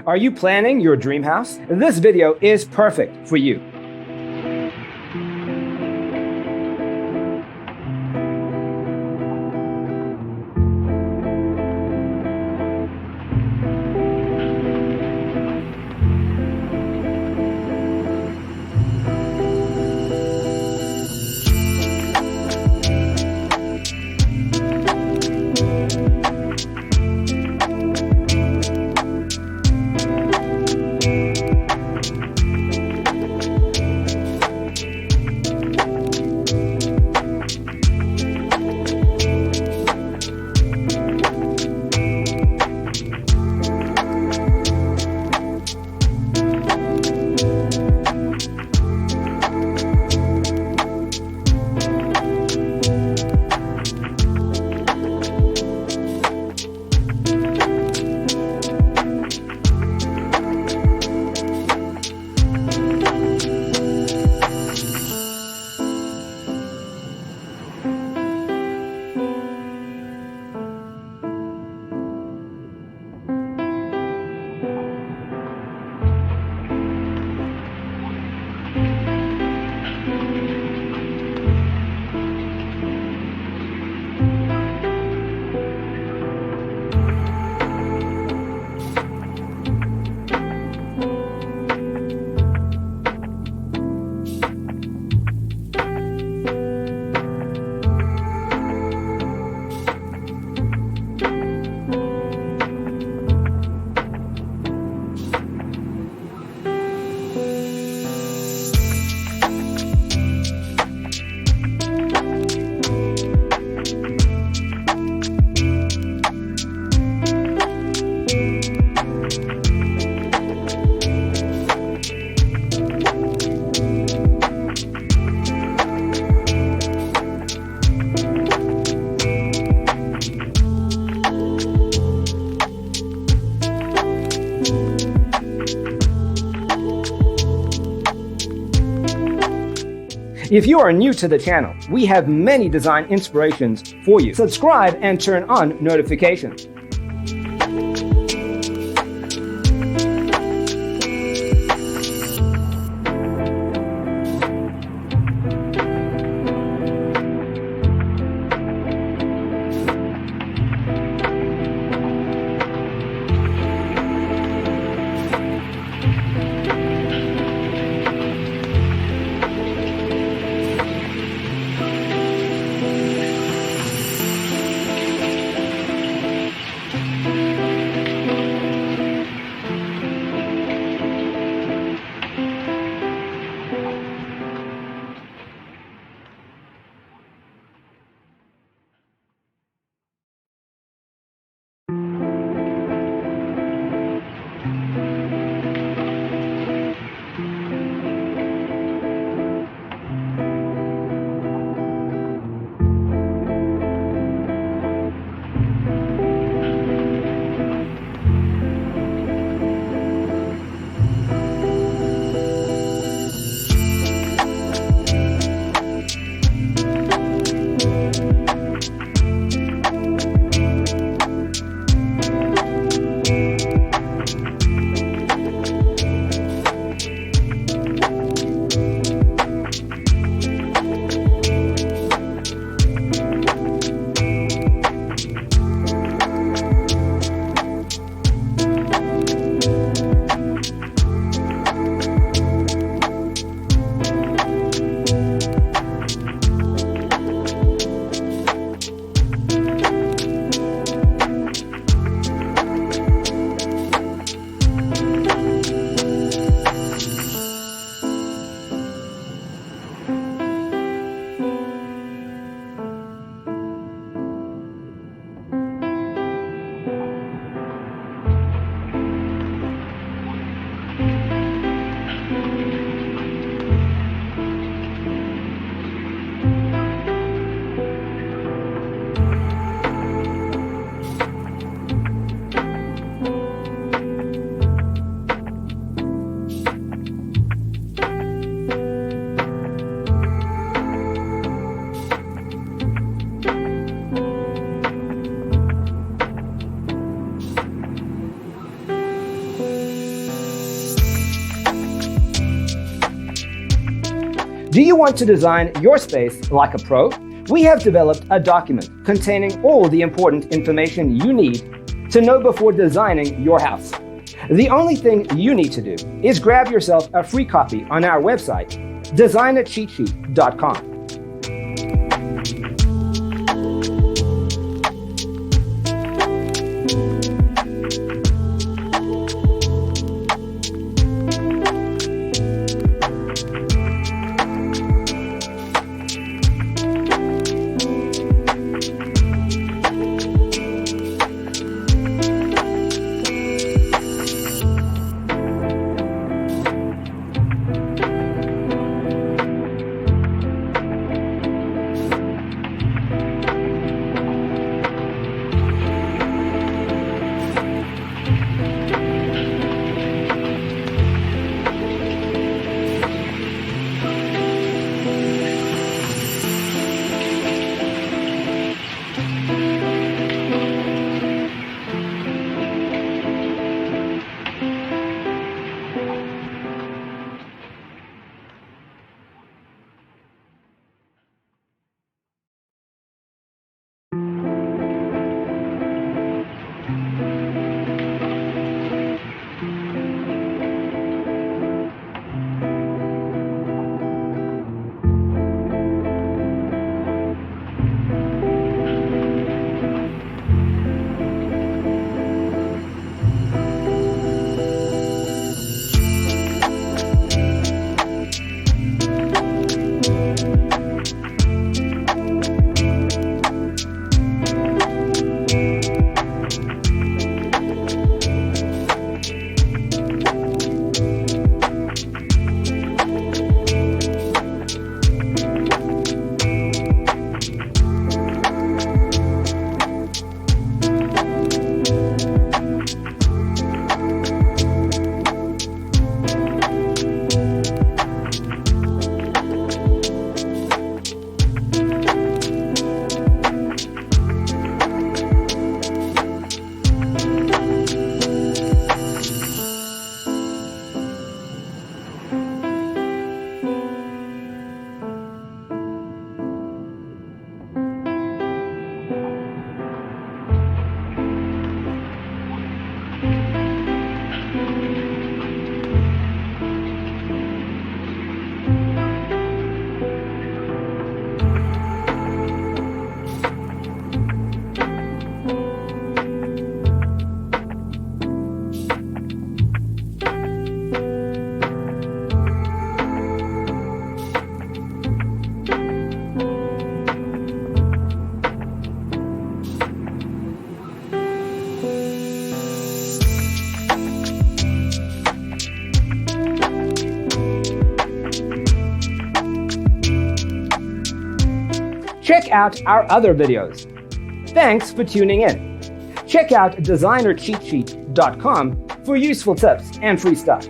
Are you planning your dream house? This video is perfect for you. If you are new to the channel, we have many design inspirations for you. Subscribe and turn on notifications. Do you want to design your space like a pro? We have developed a document containing all the important information you need to know before designing your house. The only thing you need to do is grab yourself a free copy on our website, designercheatsheet.com. Check out our other videos. Thanks for tuning in. Check out designercheatsheet.com for useful tips and free stuff.